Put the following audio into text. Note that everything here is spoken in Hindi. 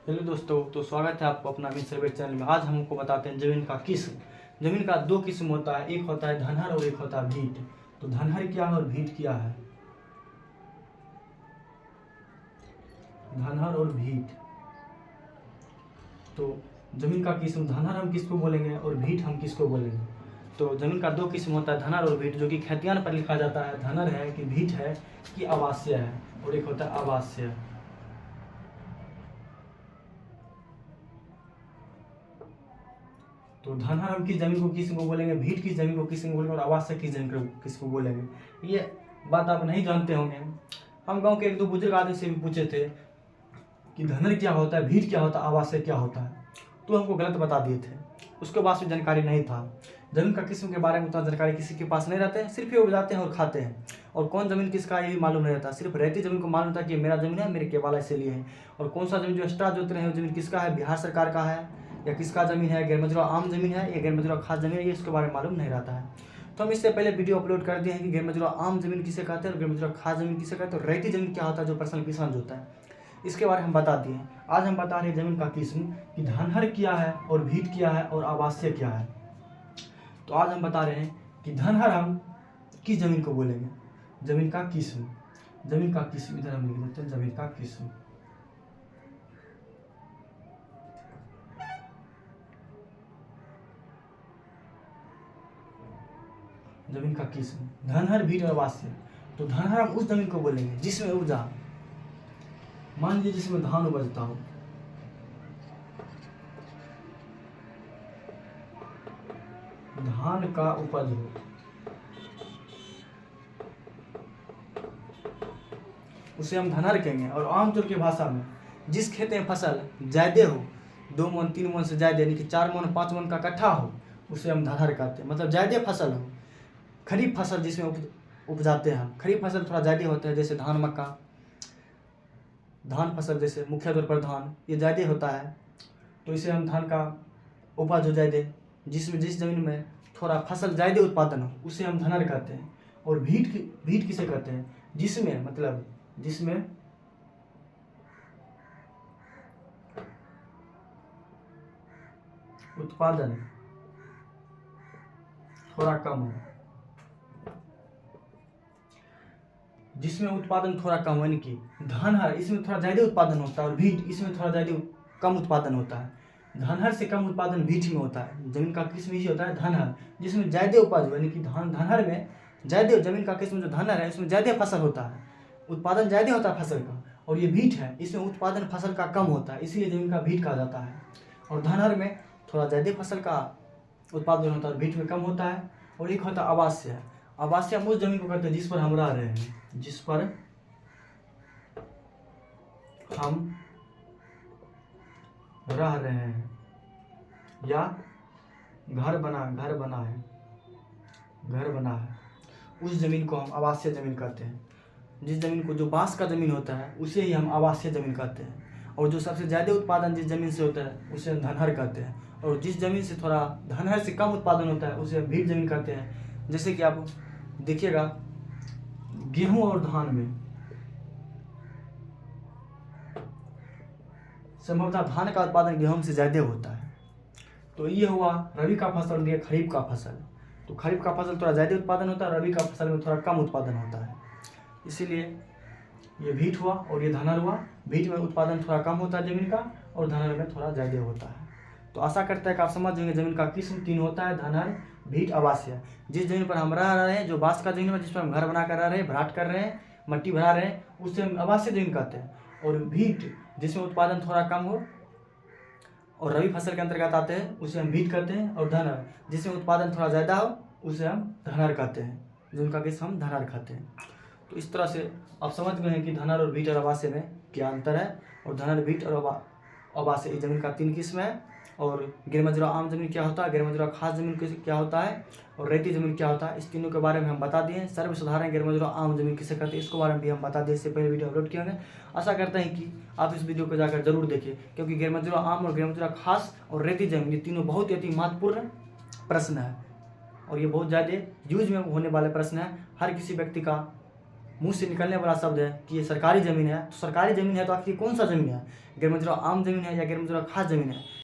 हेलो दोस्तों, तो स्वागत है आपको अपना मिस सर्वे चैनल में। आज हमको बताते हैं जमीन का किस्म। जमीन का दो किस्म होता है, एक होता है धनहर और एक होता है भीट। तो धनहर क्या है और भीट क्या है? धनहर और भीट। तो जमीन का किस्म धनहर हम किसको बोलेंगे और भीट हम किसको बोलेंगे? तो जमीन का दो किस्म होता है, धनहर और भीट, जो कि खतियान पर लिखा जाता है। धनहर है कि भीट है कि आवासीय है, और एक होता है आवासीय। तो धनहर हम किस जमीन को किसको बोलेंगे, भीट किस जमीन को किसको बोलेंगे, और आवासीय किस जमीन को किसको बोलेंगे, ये बात आप नहीं जानते होंगे। हम गांव के एक दो बुजुर्ग आदमी से भी पूछे थे कि धनहर क्या होता है, भीट क्या होता है, आवासीय क्या होता है, तो हमको गलत बता दिए थे। उसके बाद से जानकारी नहीं था। जमीन का किस्म के बारे में उतना जानकारी किसी के पास नहीं रहते हैं, सिर्फ ये उपजाते हैं और खाते हैं। और कौन जमीन किसका ये भी मालूम नहीं रहता। सिर्फ रेती जमीन को मालूम होता है कि मेरा जमीन है, मेरे केवाला इसीलिए है। और कौन सा जमीन जो एक्स्ट्रा जोत रहे हैं वो जमीन किसका है, बिहार सरकार का है या किसका जमीन है, गैर मजरूआ आम जमीन है या गैर मजरूआ खास जमीन है, ये इसके बारे में मालूम नहीं रहता है। तो हम इससे पहले वीडियो अपलोड कर दिए हैं कि गैर मजरूआ आम जमीन किसे कहते हैं और गैर मजरूआ खास जमीन किसे कहते हैं, और रेती जमीन क्या होता है जो पर्सनल किसान जोता है, इसके बारे में हम बता दिए। आज हम बता रहे हैं जमीन का किस्म कि धनहर क्या है और भीट क्या है और आवासीय क्या है। तो आज हम बता रहे हैं कि धनहर हम किस जमीन को बोलेंगे, जमीन का किस्म। जमीन का किस्म इधर हम लिख देते हैं, जमीन का किस्म। जमीन का किस्म धनहर, भीट और आवासीय। तो धनहर हम उस जमीन को बोलेंगे जिसमें उपजा, मान लीजिए जिसमें धान उपजता हो, धान का उपज हो, उसे हम धनहर कहेंगे। और आमतौर की भाषा में जिस खेत में फसल ज्यादा हो, 2 मन 3 मन से ज्यादा, यानी कि 4 मन 5 मन का कट्ठा हो, उसे हम धनहर कहते हैं। मतलब ज्यादा फसल हो, खरीफ फसल जिसमें उपजाते हैं हम। खरीफ फसल थोड़ा ज्यादा होता है, जैसे धान मक्का, धान फसल जैसे मुख्य तौर पर धान, ये ज्यादा होता है, तो इसे हम धान का उपज हो ज्यादा, जिसमें जिस जमीन में थोड़ा फसल ज्यादा उत्पादन हो उसे हम धनहर कहते हैं। और भीट किसे कहते हैं, जिसमें मतलब जिसमें उत्पादन थोड़ा कम हो, जिसमें उत्पादन थोड़ा कम हो, यानी कि धनहर इसमें थोड़ा ज्यादा उत्पादन होता है और भीट इसमें थोड़ा ज्यादा कम उत्पादन होता है। धनहर से कम उत्पादन भीट में होता है। जमीन का किस्म ही होता है धनहर, जिसमें ज्यादा उपज हो, यानी कि धनहर में ज्यादा, जमीन का किस्म जो धनहर है इसमें ज्यादा फसल होता है, उत्पादन ज्यादा होता है फसल का। और ये भीट है, इसमें उत्पादन फसल का कम होता है, इसीलिए जमीन का भीट कहा जाता है। और धनहर में थोड़ा ज्यादा फसल का उत्पादन होता है और भीट में कम होता है। और एक होता है आवासीय। आवासीय हम उस जमीन को कहते हैं जिस पर हम रह रहे हैं, जिस पर हम रह रहे हैं या घर बना है, उस जमीन को हम आवासीय जमीन कहते हैं। जिस जमीन को, जो बांस का जमीन होता है उसे ही हम आवासीय जमीन कहते हैं। और जो सबसे ज़्यादा उत्पादन जिस जमीन से होता है उसे हम धनहर कहते हैं। और जिस जमीन से थोड़ा धनहर से कम उत्पादन होता है उसे हम भीट जमीन कहते हैं। जैसे कि आप देखिएगा गेहूं और धान में संभवतः धान का उत्पादन गेहूं से ज़्यादा होता है। तो ये हुआ रबी का फसल और ये खरीफ का फसल। तो खरीफ का फसल थोड़ा ज़्यादा उत्पादन होता है, रबी का फसल में थोड़ा कम उत्पादन होता है, इसीलिए ये भीट हुआ और ये धनहर हुआ। भीट में उत्पादन थोड़ा कम होता है जमीन का, और धनहर में थोड़ा ज़्यादा होता है। तो आशा करता है कि आप समझ जाएंगे जमीन का किस्म 3 होता है, धनहर, भीट, आवासीय। जिस जमीन पर हम रह रहे हैं, जो बांस का जमीन है, जिस पर हम घर बना कर रह रहे हैं, भराट कर रहे हैं, मट्टी भरा रहे हैं, उससे हम आवासीय जमीन कहते हैं। और भीट जिसमें उत्पादन थोड़ा कम हो और रबी फसल के अंतर्गत आते हैं उसे हम भीट कहते हैं। और धनहर जिसमें उत्पादन थोड़ा ज़्यादा हो उसे हम धनहर कहते हैं, जिनका किस्म हम धनहर कहते हैं। तो इस तरह से आप समझ गए हैं कि धनहर और भीट और आवासीय में क्या अंतर है। और धनहर, भीट और आवासीय जमीन का 3 किस्म है। और गैर मजरूआ आम जमीन क्या होता है, गैर मजरूआ खास जमीन क्या होता है, और रेती जमीन क्या होता है, इस तीनों के बारे में हम बता दिए। सर्वसाधारण गैर मजरूआ आम जमीन किसे कहते हैं इसके बारे में भी हम बता दिए, इससे पहले वीडियो अपलोड किए होंगे। आशा करते हैं कि आप इस वीडियो को जाकर जरूर देखिए, क्योंकि गैर मजरूआ आम और गैर मजरूआ खास और रेती जमीन, ये तीनों बहुत ही अति महत्वपूर्ण प्रश्न है और ये बहुत ज़्यादा यूज में होने वाले प्रश्न है। हर किसी व्यक्ति का मुंह से निकलने वाला शब्द है कि ये सरकारी ज़मीन है, तो सरकारी ज़मीन है तो आखिर कौन सा ज़मीन है, गैर मंजूरा आम ज़मीन है या गैर मंजूरा खास ज़मीन है,